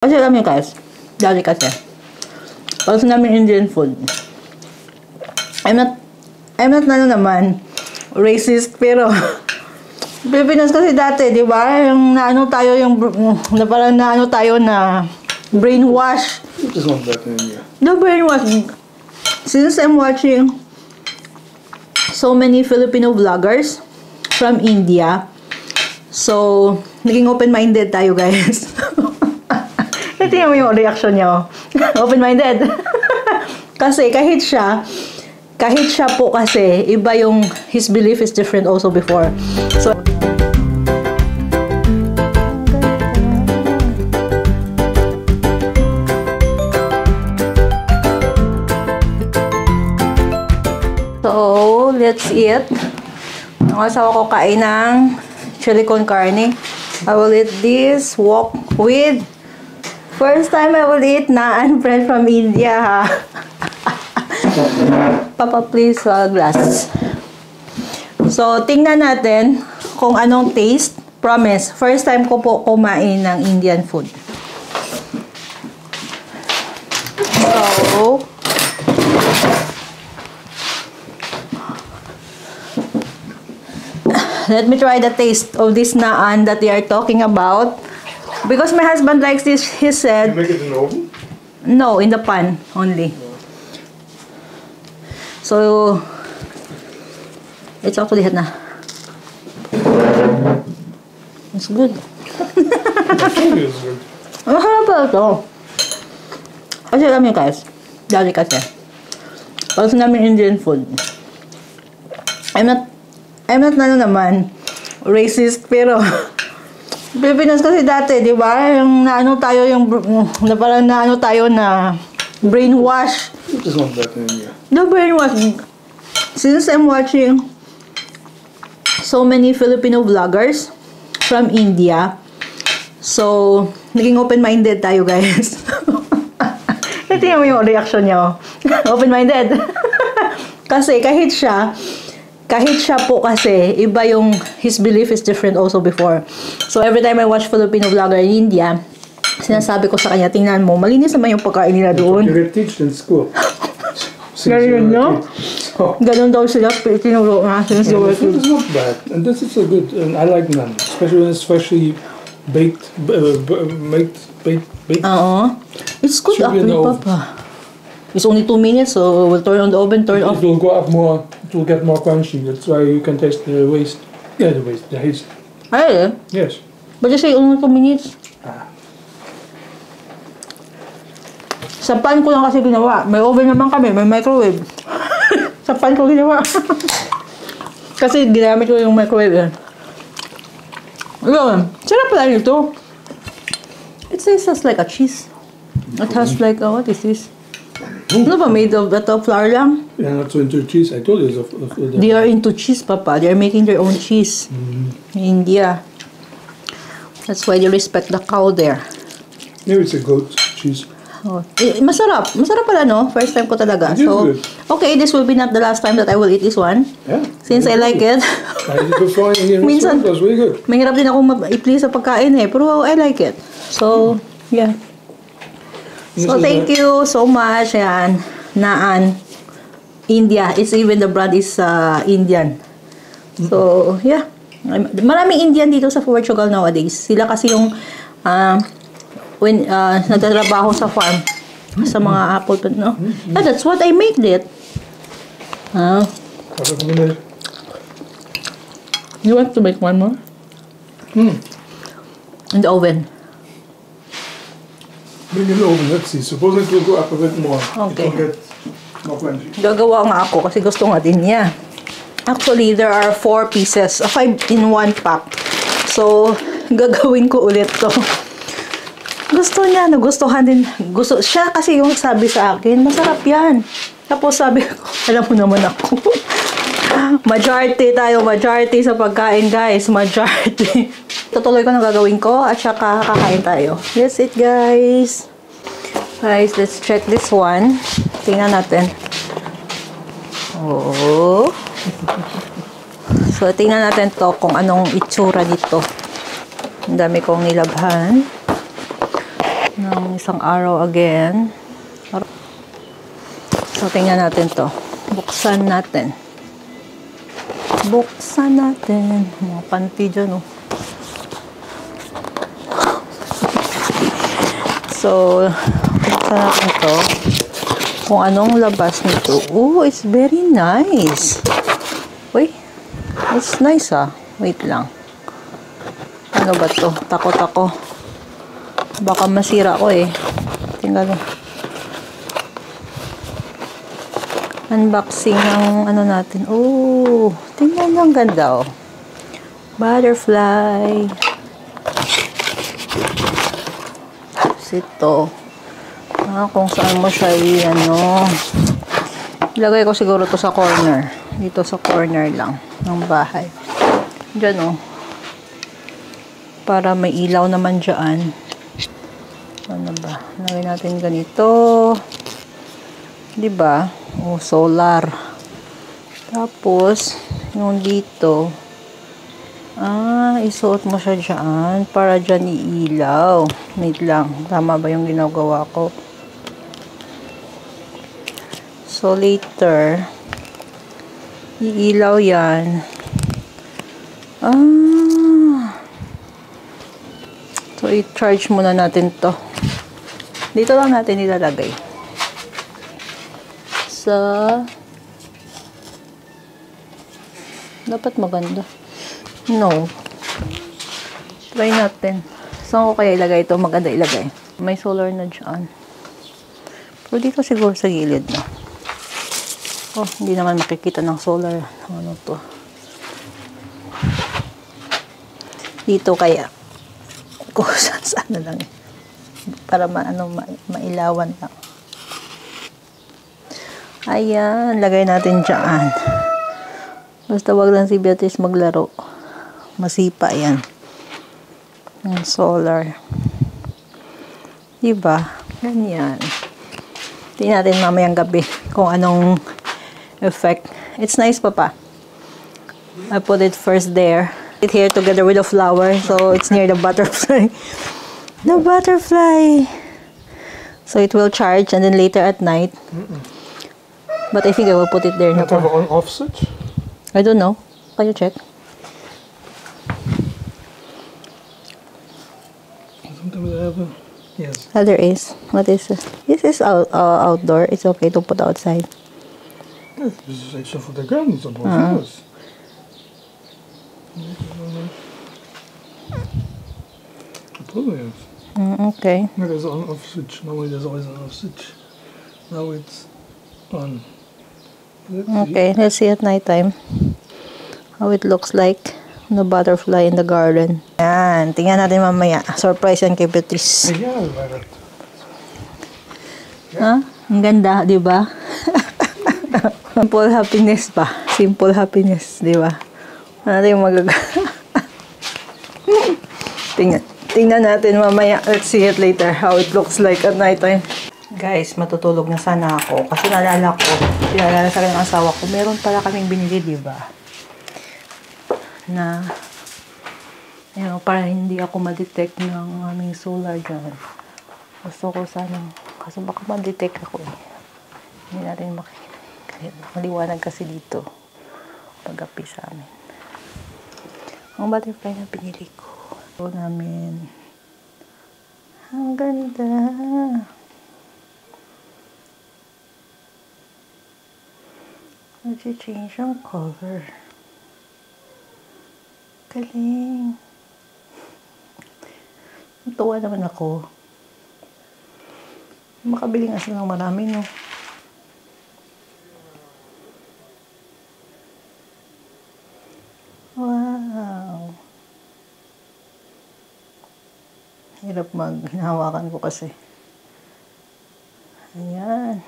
Kasi alam niyo guys, dali kasi. Gusto namin Indian food. I'm not na naman racist, pero Pilipinas kasi dati, di ba? Yung naano tayo, na parang naano tayo na brainwash. It is not that in India. The brainwash. Since I'm watching so many Filipino vloggers from India, so naging open-minded tayo guys. Tingnan mo yung reaction niya. Open-minded. Kasi kahit siya po kasi, iba yung, his belief is different also before. So, let's eat. Ang asawa ko kain ng chili con carne. I will eat this, wok with. First time I will eat naan friend from India, ha? Papa, please, glass. So, tingnan natin kung anong taste. Promise, first time ko po kumain ng Indian food. So, let me try the taste of this naan that they are talking about. Because my husband likes this, he said... You make it in the oven? No, in the pan only. So, it's actually hot na. It's good. I told you it's good. Ang harap pala ito. Kasi alam niyo guys, dali kasi. Gusto namin Indian food. I'm not na naman racist, pero Pilipinas kasi dati, di ba? Yung naano tayo, na parang naano tayo na brainwash. It is not that in India. The brainwash. Since I'm watching so many Filipino vloggers from India, so naging open-minded tayo guys. Tingnan mo yung reaction niya. Open-minded. Kasi kahit siya po kasi, iba yung, his belief is different also before. So, every time I watch Filipino vlogger in India, sinasabi ko sa kanya, tingnan mo, malinis naman yung pagkain nila doon. You get teached in school. Ganun, no? Ganun daw sila, tinuro nga, since they were kids. It's not bad. And this is a good, and I like naan. Especially when it's freshly baked, baked. Oo. It's good actually, Papa. It's only 2 minutes, so we'll turn on the oven, turn off. It will go up more, it will get more crunchy. That's why you can taste the waste. Yeah, the haste. Ay, Yes. but you say only 2 minutes. Sa pan ko lang kasi ginawa. May oven naman kami, may microwave. Sa pan ko ginawa. Kasi ginamit ko yung microwave yan. Ayun, sarap pala nito. It tastes like a cheese. It has like, what is this? Ano ba, made of flour lang? Yeah, not so into cheese. I told you. They are into cheese, Papa. They are making their own cheese. In India. That's why they respect the cow there. Maybe it's a goat cheese. Oh. Masarap. Masarap pala, no? First time ko talaga. So, okay, this will be not the last time that I will eat this one. Yeah. Since I like it. I did it before in Minsan, it was really good. mahirap din akong i-please sa pagkain eh. Pero I like it. So, yeah. So, thank you so much. Ayan. Naan. India. It's even the brand is Indian. So, yeah. Maraming Indian dito sa Portugal nowadays. Sila kasi yung when nagtatrabaho sa farm sa mga apple, no? Yeah, that's what I made it. You want to make one more? In the oven. Bring it in the oven, let's see. Suppose it will go up a bit more. Okay. It will get more crunchy. Gagawa nga ako kasi gusto nga din niya. Actually, there are 4 pieces. 5 in 1 pack. So, gagawin ko ulit to. Gusto niya, nagustuhan din. Gusto siya kasi yung sabi sa akin, masarap yan. Tapos sabi ko, alam mo naman ako. Majority sa pagkain, guys. Majority. Tutuloy ko na gagawin ko at saka kakain tayo. That's it, guys. Guys, let's check this one. Tingnan natin. Oh. So, tingnan natin to kung anong itsura dito. Ang dami kong nilabhan. No. ng isang araw again. So, tingnan natin to. Buksan natin. Buksan natin. Mga panty dyan, oh. So, buksan natin to. Kung anong labas nito. Oh, it's very nice. Uy, it's nice, ah. Wait lang. Ano ba to? Takot ako. Baka masira ko eh. Tingnan mo. Unboxing ng ano natin. Oh, tingnan mo, ang ganda, oh. Butterfly. Tapos ito. Kung saan mo siya ano. Ilagay ko siguro to sa corner. Dito sa corner lang ng bahay. Diyan, oh. Para may ilaw naman dyan. Ano ba? Lagay natin ganito. Diba? O, solar. Tapos, yung dito, isuot mo siya dyan para dyan iilaw. Wait lang. Tama ba yung ginagawa ko? So, later, iilaw yan. So, i-charge muna natin to. Dito lang natin ilalagay. Dapat maganda. No. Try natin. Saan ko kaya ilagay ito? Maganda ilagay. May solar na dyan. Pero dito siguro sa gilid na. Oh, hindi naman makikita ng solar. Ano to? Dito kaya. Kung saan na lang. Para mailawan lang. Ayan, lagay natin dyan. Basta wag lang si Beatrice maglaro. Masipa yan. Yung solar. Diba? Ganyan. Tingnan natin mamayang gabi kung anong effect. It's nice, Papa. I put it first there. It here together with the flower. So, it's near the butterfly. The butterfly! So, it will charge and then later at night. But I think I will put it there. Not have an off switch? I don't know. Can you check? Sometimes I have a... Yes. There is. What is this? This is outdoor. It's okay to put outside. Yes, this is extra for the ground. It's about yours. Probably yes. Okay. No, there's an off switch. Normally there's always an off switch. Now it's on. Okay, let's see at night time how it looks like the butterfly in the garden. Yan, tingnan natin mamaya. Surprise yan kay Beatrice. Yeah, Ha? Ang ganda, di ba? Simple happiness pa. Simple happiness, di ba? Ano yung Tingnan natin mamaya. Let's see it later how it looks like at night time. Guys, matutulog na sana ako. Kasi naalala sa akin ng asawa ko, meron pala kaming binili, di ba? Na, para hindi ako ma-detect ng aming solar dyan. Gusto ko sana, kasi baka ma-detect ako eh. Hindi natin maliwanag kasi dito. Pag-api sa amin. Ang butterfly na pinili ko. Ito namin. Ang ganda. Nag-change ang color. Galing. Natuwa naman ako. Makabili nga silang marami, no? Wow. Hirap hinahawakan ko kasi. Ayan.